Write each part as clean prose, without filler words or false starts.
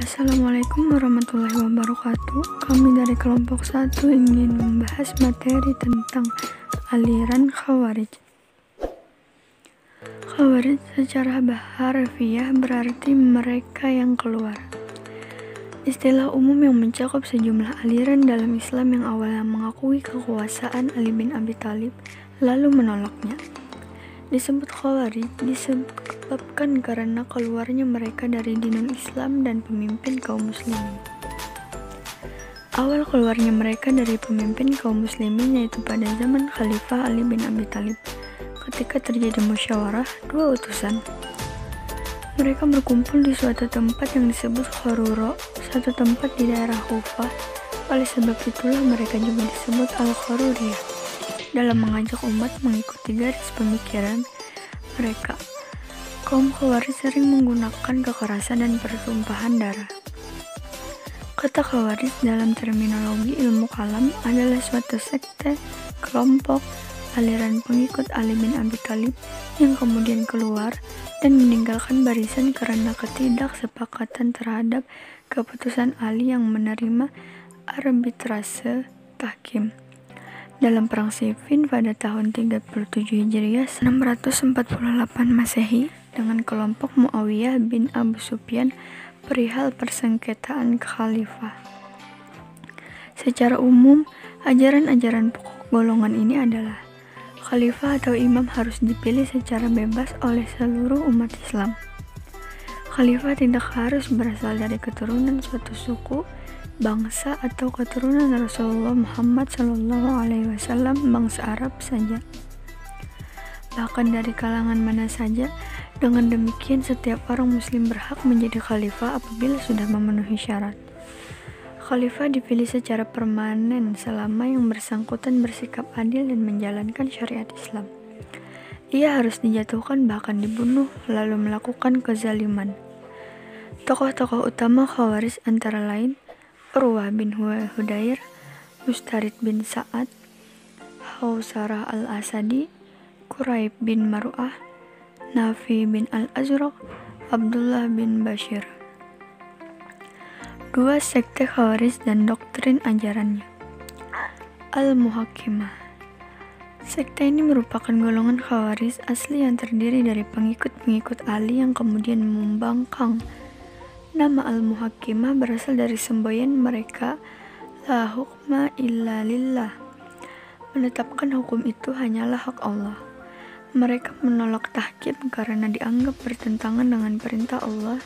Assalamualaikum warahmatullahi wabarakatuh. Kami dari kelompok 1 ingin membahas materi tentang aliran Khawarij. Khawarij secara harfiah berarti mereka yang keluar. Istilah umum yang mencakup sejumlah aliran dalam Islam yang awalnya mengakui kekuasaan Ali bin Abi Thalib lalu menolaknya. Disebut Khawarij disebabkan karena keluarnya mereka dari dinul Islam dan pemimpin kaum muslimin. Awal keluarnya mereka dari pemimpin kaum muslimin yaitu pada zaman Khalifah Ali bin Abi Thalib ketika terjadi musyawarah dua utusan. Mereka berkumpul di suatu tempat yang disebut Kharura, satu tempat di daerah Kufah. Oleh sebab itulah mereka juga disebut Al-Kharuriyah dalam mengajak umat mengikuti garis pemikiran mereka. Kaum Khawarij sering menggunakan kekerasan dan pertumpahan darah. Kata Khawarij dalam terminologi ilmu kalam adalah suatu sekte, kelompok, aliran pengikut Ali bin Abi Thalib yang kemudian keluar dan meninggalkan barisan karena ketidaksepakatan terhadap keputusan Ali yang menerima arbitrase tahkim. Dalam perang Siffin pada tahun 37 Hijriah 648 Masehi dengan kelompok Muawiyah bin Abu Sufyan perihal persengketaan khalifah. Secara umum, ajaran-ajaran pokok golongan ini adalah khalifah atau imam harus dipilih secara bebas oleh seluruh umat Islam. Khalifah tidak harus berasal dari keturunan suatu suku, bangsa atau keturunan Rasulullah Muhammad SAW, bangsa Arab saja, bahkan dari kalangan mana saja. Dengan demikian setiap orang muslim berhak menjadi khalifah apabila sudah memenuhi syarat. Khalifah dipilih secara permanen selama yang bersangkutan bersikap adil dan menjalankan syariat Islam. Ia harus dijatuhkan bahkan dibunuh lalu melakukan kezaliman. Tokoh-tokoh utama Khawarij antara lain Urwah bin Hudayr, Mustarid bin Sa'ad, Hausarah al-Asadi, Quraib bin Mar'ah, Nafi bin al-Azraq, Abdullah bin Bashir. Dua sekte Khawarij dan doktrin ajarannya. Al-Muhakkimah. Sekte ini merupakan golongan Khawarij asli yang terdiri dari pengikut-pengikut Ali yang kemudian membangkang. Nama Al-Muhakkimah berasal dari semboyan mereka, la hukma illa lillah, menetapkan hukum itu hanyalah hak Allah. Mereka menolak tahkim karena dianggap bertentangan dengan perintah Allah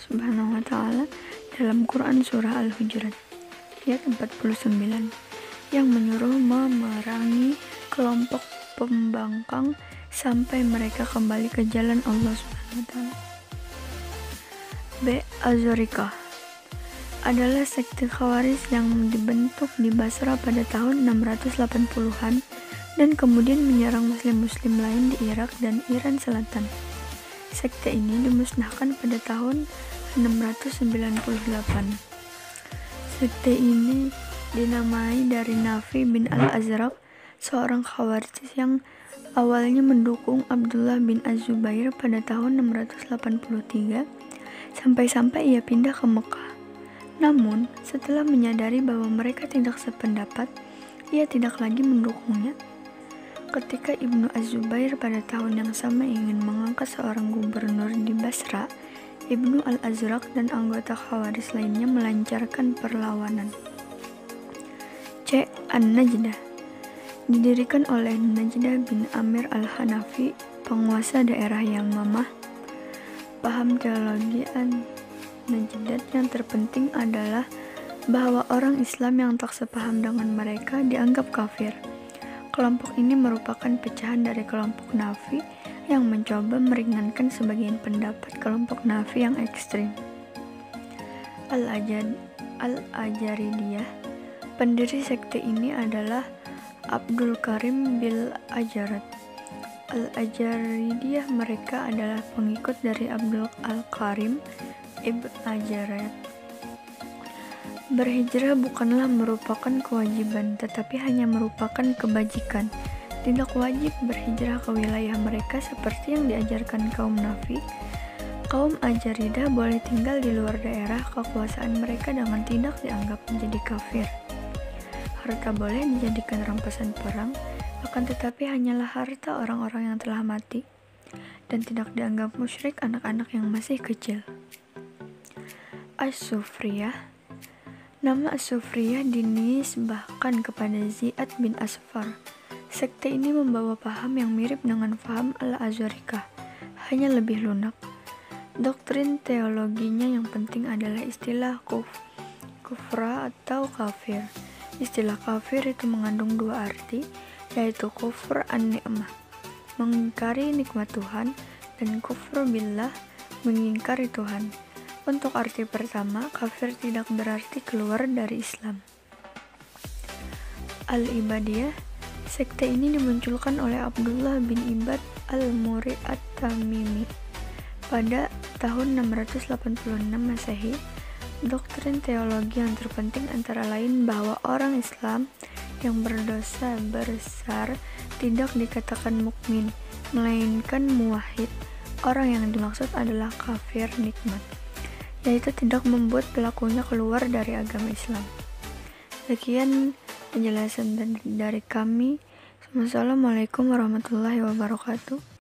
Subhanahu wa Ta'ala dalam Quran Surah Al-Hujurat ayat 49 yang menyuruh memerangi kelompok pembangkang sampai mereka kembali ke jalan Allah Subhanahu wa Ta'ala. B. Azorikah adalah sekte Khawarij yang dibentuk di Basra pada tahun 680-an dan kemudian menyerang muslim-muslim lain di Irak dan Iran Selatan. Sekte ini dimusnahkan pada tahun 698. Sekte ini dinamai dari Nafi bin al-Azraq, seorang Khawarij yang awalnya mendukung Abdullah bin Az-Zubair pada tahun 683 sampai-sampai ia pindah ke Mekah. Namun, setelah menyadari bahwa mereka tidak sependapat, ia tidak lagi mendukungnya. Ketika Ibnu Az-Zubair pada tahun yang sama ingin mengangkat seorang gubernur di Basra, Ibnu al-Azraq dan anggota Khawarij lainnya melancarkan perlawanan. C. An-Najdah didirikan oleh Najdah bin Amir al-Hanafi, penguasa daerah Yamamah. Paham teologi An-Najdat yang terpenting adalah bahwa orang Islam yang tak sepaham dengan mereka dianggap kafir. Kelompok ini merupakan pecahan dari kelompok Nafi yang mencoba meringankan sebagian pendapat kelompok Nafi yang ekstrim. Al-Ajaridiyah. Pendiri sekte ini adalah Abdul Karim bil Ajarat. Al-Ajaridiyah mereka adalah pengikut dari Abdul Al-Karim ibn Ajarat. Berhijrah bukanlah merupakan kewajiban, tetapi hanya merupakan kebajikan. Tidak wajib berhijrah ke wilayah mereka seperti yang diajarkan kaum Nafi. Kaum Ajaridah boleh tinggal di luar daerah kekuasaan mereka dengan tidak dianggap menjadi kafir. Harta boleh dijadikan rampasan perang, akan tetapi hanyalah harta orang-orang yang telah mati, dan tidak dianggap musyrik anak-anak yang masih kecil. As-Sufriyah. Nama As-Sufriyah dinisbahkan kepada Ziyad bin Asfar. Sekte ini membawa paham yang mirip dengan paham Al-Azharikah, hanya lebih lunak. Doktrin teologinya yang penting adalah istilah kufra atau kafir. Istilah kafir itu mengandung dua arti, yaitu kufur an-ni'mah, mengingkari nikmat Tuhan, dan kufur billah, mengingkari Tuhan. Untuk arti pertama, kafir tidak berarti keluar dari Islam. Al-Ibadiyah. Sekte ini dimunculkan oleh Abdullah bin Ibad al-Muri at-Tamimi pada tahun 686 Masehi. Doktrin teologi yang terpenting antara lain bahwa orang Islam yang berdosa besar tidak dikatakan mukmin, melainkan muwahhid. Orang yang dimaksud adalah kafir nikmat, yaitu tidak membuat pelakunya keluar dari agama Islam. Sekian penjelasan dari kami. Wassalamualaikum warahmatullahi wabarakatuh.